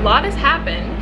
lot has happened.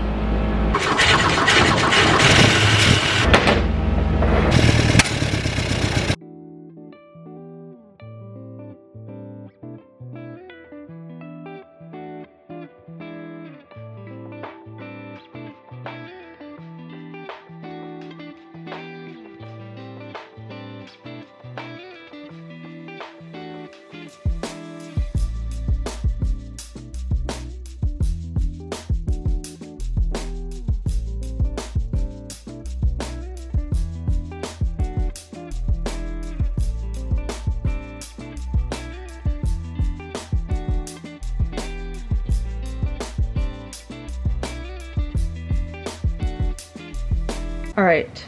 All right,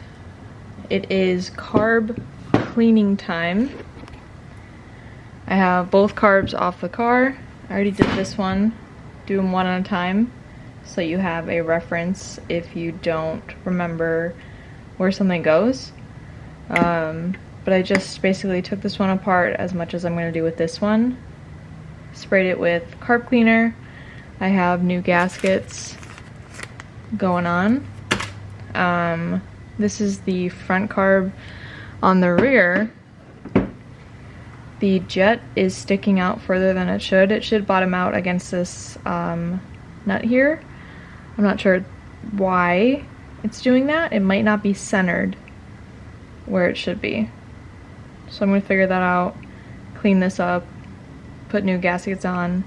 it is carb cleaning time. I have both carbs off the car. I already did this one. Do them one at a time so you have a reference if you don't remember where something goes. But I just basically took this one apart as much as I'm going to do with this one. Sprayed it with carb cleaner. I have new gaskets going on. This is the front carb. On the rear, the jet is sticking out further than it should. It should bottom out against this nut here. I'm not sure why it's doing that. It might not be centered where it should be. So I'm going to figure that out, clean this up, put new gaskets on,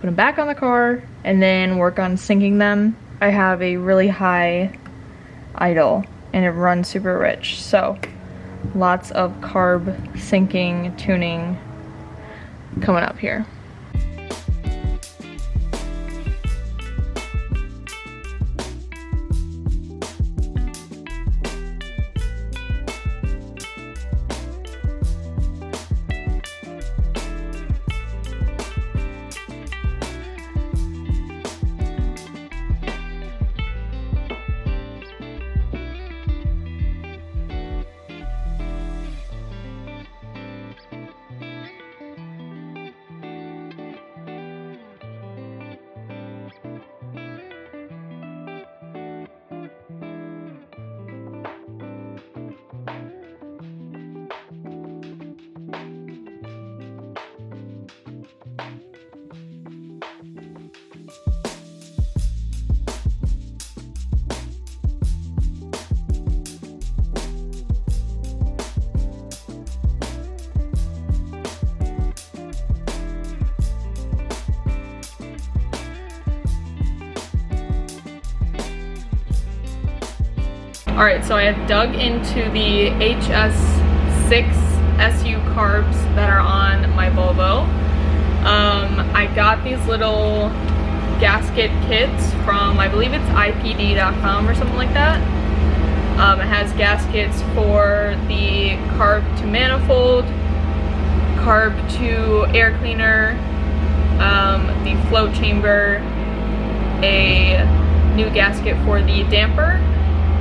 put them back on the car, and then work on syncing them. I have a really high idle and it runs super rich, so lots of carb syncing, tuning coming up here. Alright, so I have dug into the HS6 SU carbs that are on my Volvo. I got these little gasket kits from, I believe it's ipd.com or something like that. It has gaskets for the carb to manifold, carb to air cleaner, the float chamber, a new gasket for the damper,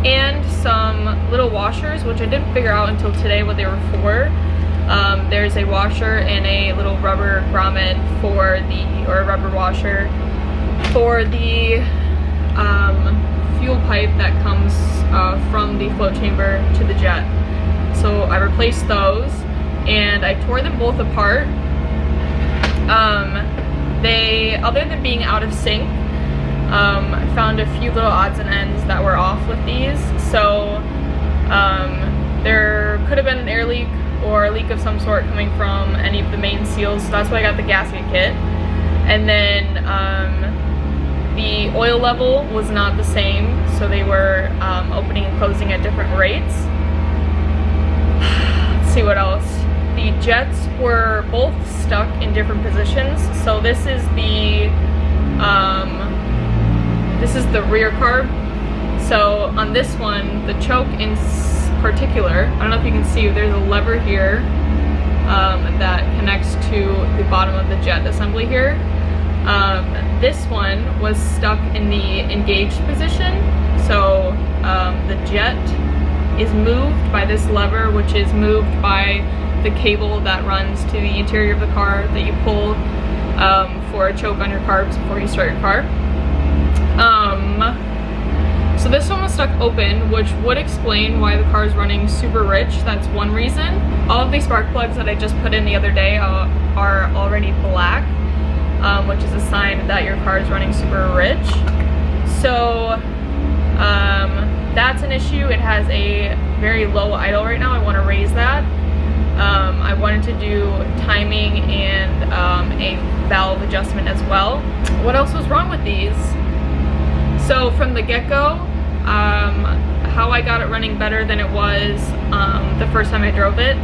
and some little washers, which I didn't figure out until today what they were for. There's a washer and a little rubber grommet for the, or a rubber washer for the fuel pipe that comes from the float chamber to the jet. So I replaced those and I tore them both apart. They, other than being out of sync, I found a few little odds and ends that were off with these. So there could have been an air leak or a leak of some sort coming from any of the main seals. So that's why I got the gasket kit. And then the oil level was not the same, so they were opening and closing at different rates. Let's see what else. The jets were both stuck in different positions. So this is the rear carb. So on this one, the choke in particular, I don't know if you can see, there's a lever here that connects to the bottom of the jet assembly here. This one was stuck in the engaged position. So the jet is moved by this lever, which is moved by the cable that runs to the interior of the car that you pull for a choke on your carbs before you start your car. So this one was stuck open, which would explain why the car is running super rich. That's one reason. All of these spark plugs that I just put in the other day are already black, which is a sign that your car is running super rich. So that's an issue. It has a very low idle right now. I want to raise that. I wanted to do timing and a valve adjustment as well. What else was wrong with these? So from the get-go, how I got it running better than it was the first time I drove it,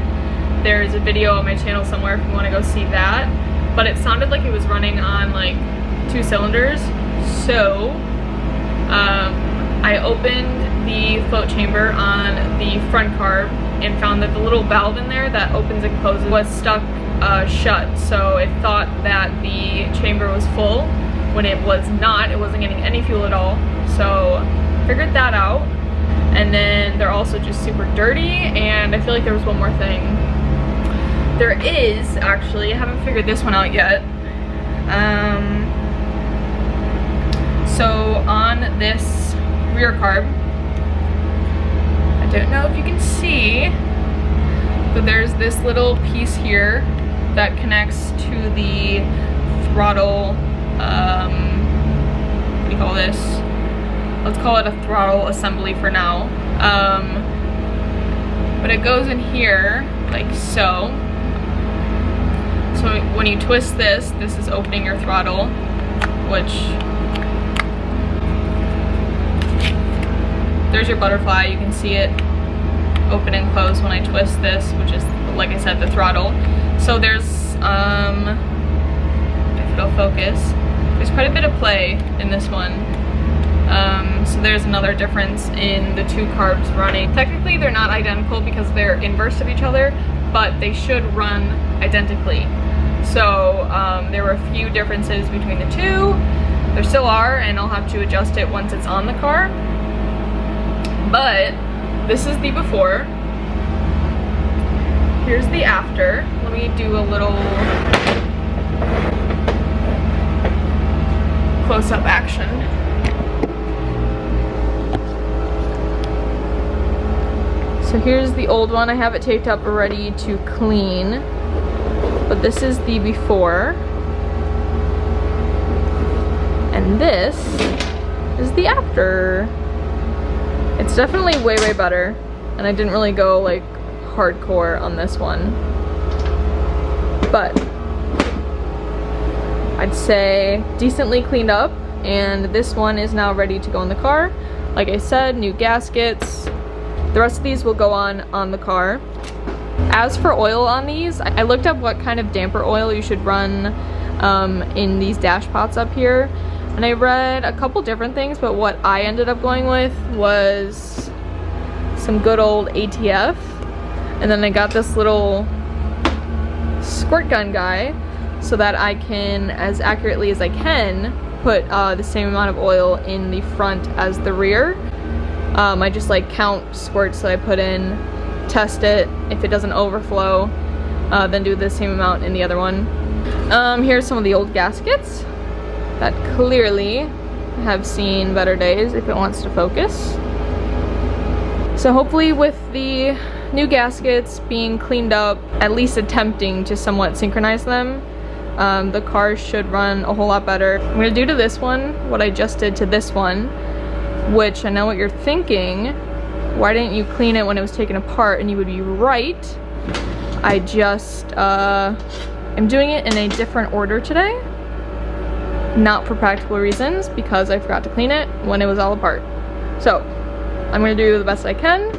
there's a video on my channel somewhere if you want to go see that. But it sounded like it was running on like 2 cylinders. So I opened the float chamber on the front carb and found that the little valve in there that opens and closes was stuck shut. So it thought that the chamber was full when it was not. It wasn't getting any fuel at all. So figured that out. And then they're also just super dirty, and I feel like there was one more thing. There is, actually, I haven't figured this one out yet. So on this rear carb, I don't know if you can see, but there's this little piece here that connects to the throttle, what do you call this? Let's call it a throttle assembly for now. But it goes in here like so. So when you twist this, this is opening your throttle, which, there's your butterfly, you can see it open and close when I twist this, which is, like I said, the throttle. So there's, if it'll focus, there's quite a bit of play in this one. So there's another difference in the 2 carbs running. Technically they're not identical because they're inverse of each other, but they should run identically. So there were a few differences between the 2. There still are, and I'll have to adjust it once it's on the car. But this is the before. Here's the after. Let me do a little close-up action. So here's the old one. I have it taped up ready to clean. But this is the before. And this is the after. It's definitely way, way better. And I didn't really go like hardcore on this one. But I'd say decently cleaned up. And this one is now ready to go in the car. Like I said, new gaskets. The rest of these will go on the car. As for oil on these, I looked up what kind of damper oil you should run in these dash pots up here. And I read a couple different things, but what I ended up going with was some good old ATF. And then I got this little squirt gun guy so that I can, as accurately as I can, put the same amount of oil in the front as the rear. I just like count squirts that I put in, test it. If it doesn't overflow, then do the same amount in the other one. Here's some of the old gaskets that clearly have seen better days if it wants to focus. So hopefully with the new gaskets being cleaned up, at least attempting to somewhat synchronize them, the car should run a whole lot better. I'm gonna do to this one what I just did to this one, which I know what you're thinking. Why didn't you clean it when it was taken apart? And you would be right. I just am doing it in a different order today. Not for practical reasons, because I forgot to clean it when it was all apart. So I'm gonna do the best I can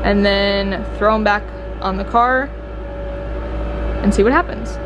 and then throw them back on the car and see what happens.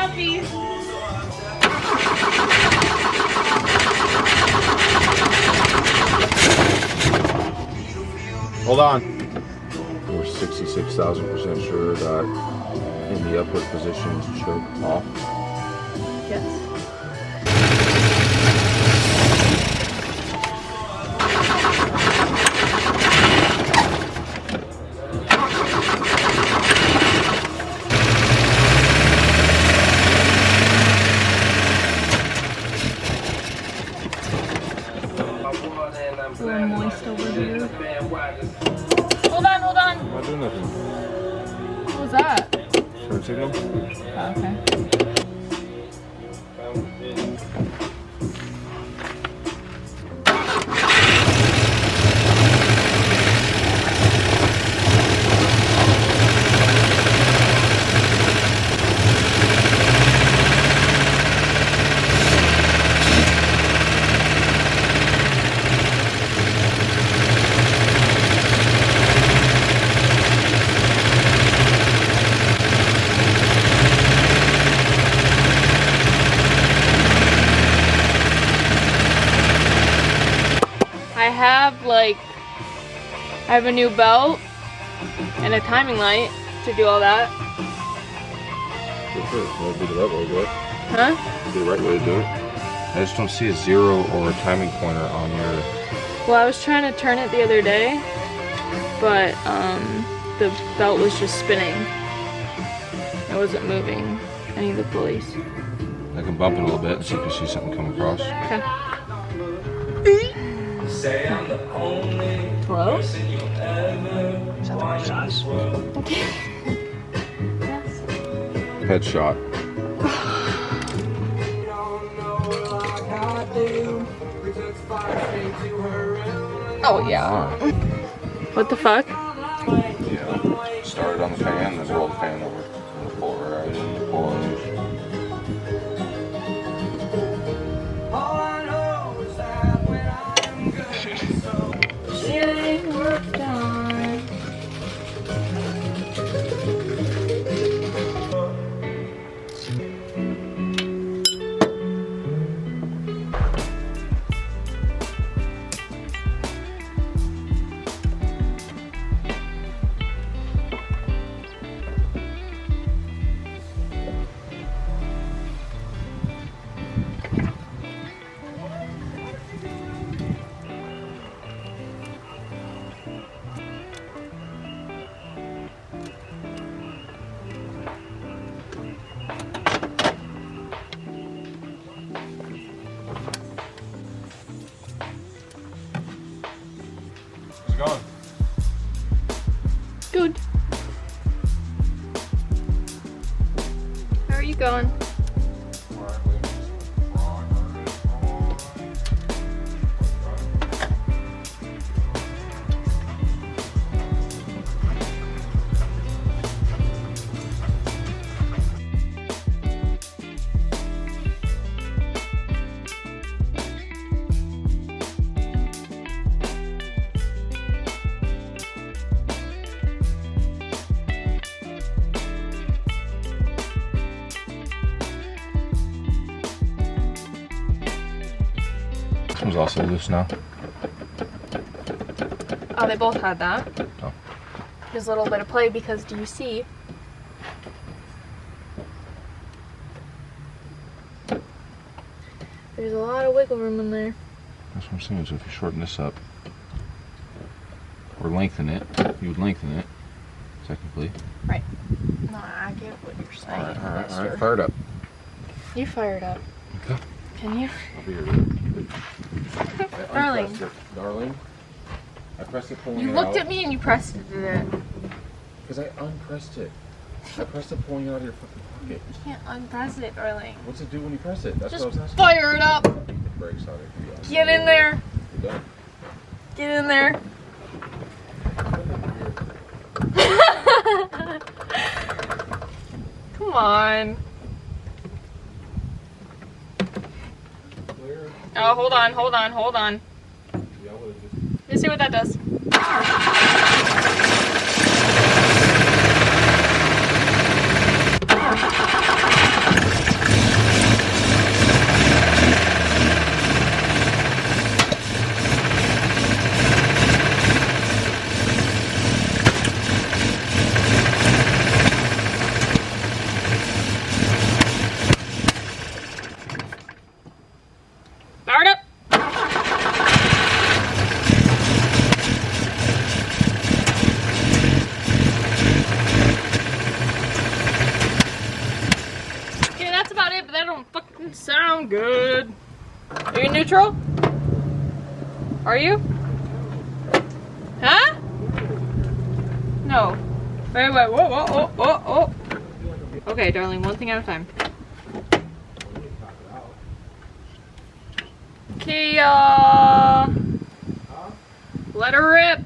puppies. Hold on. We're 66,000% sure that in the upward position is choke off. Yes. A little moist over here. Hold on, hold on. I'm not doing nothing. What was that? Turn signal? Oh, okay. I have a new belt and a timing light to do all that. For sure. That would be the right way to do it. Huh? That'd be the right way to do it. I just don't see a 0 or a timing pointer on your... Well, I was trying to turn it the other day, but the belt was just spinning. It wasn't moving any of the pulleys. I can bump it a little bit and see if you see something come across. Okay. Hello? Is that the right size? Yes. Headshot. Oh yeah. What the fuck? Yeah. Started on the fan, then rolled the fan over to the floor, right? And the pull unleash. Getting work done. How's it going? Good. How are you going? This one's also loose now. Oh, they both had that. Oh. There's a little bit of play because do you see? There's a lot of wiggle room in there. That's what I'm saying, so if you shorten this up, or lengthen it, you would lengthen it, technically. Right. No, I get what you're saying. Alright, fire it up. You fire it up. Okay. Can you? I'll be here. Darling. Darling. I pressed it pulling You it looked out. at me and you pressed it. Because I unpressed it. I pressed it pulling it out of your fucking pocket. You can't unpress it, darling. What's it do when you press it? That's Just what I was asking. fire it up. The brakes on it. Yeah. Get in there. You're done. Get in there. Come on. Oh, hold on, hold on, hold on. Let's see what that does. Didn't sound good. Are you neutral? Are you? Huh? No. Wait, whoa, whoa, oh. Okay, darling, one thing at a time. Okay, let her rip.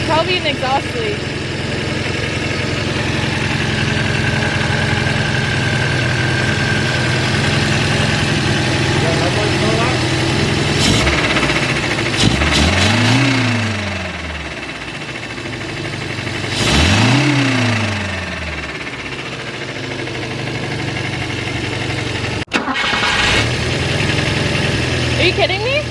Probably an exhaust leak. Are you kidding me?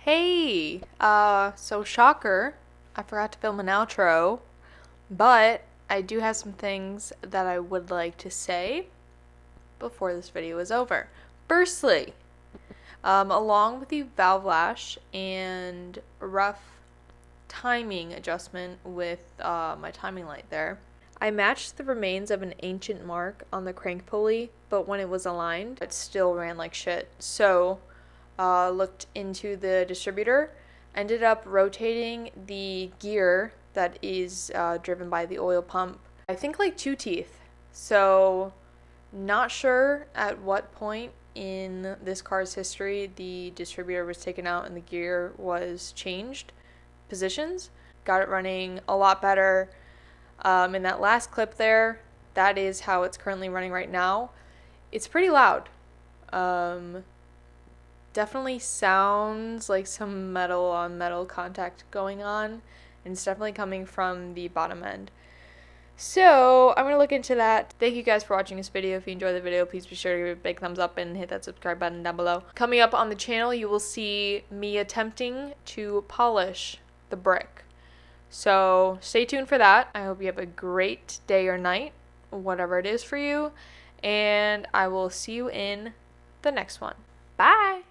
Hey, so shocker, I forgot to film an outro, but I do have some things that I would like to say before this video is over. Firstly, along with the valve lash and rough timing adjustment with my timing light there, I matched the remains of an ancient mark on the crank pulley, but when it was aligned, it still ran like shit. So, looked into the distributor, ended up rotating the gear that is driven by the oil pump, I think like 2 teeth. So, not sure at what point in this car's history the distributor was taken out and the gear was changed positions. Got it running a lot better. In that last clip there, that is how it's currently running right now. It's pretty loud. Definitely sounds like some metal on metal contact going on, and it's definitely coming from the bottom end. So I'm going to look into that. Thank you guys for watching this video. If you enjoyed the video, please be sure to give it a big thumbs up and hit that subscribe button down below. Coming up on the channel, you will see me attempting to polish the brick. So stay tuned for that. I hope you have a great day or night, whatever it is for you, and I will see you in the next one. Bye!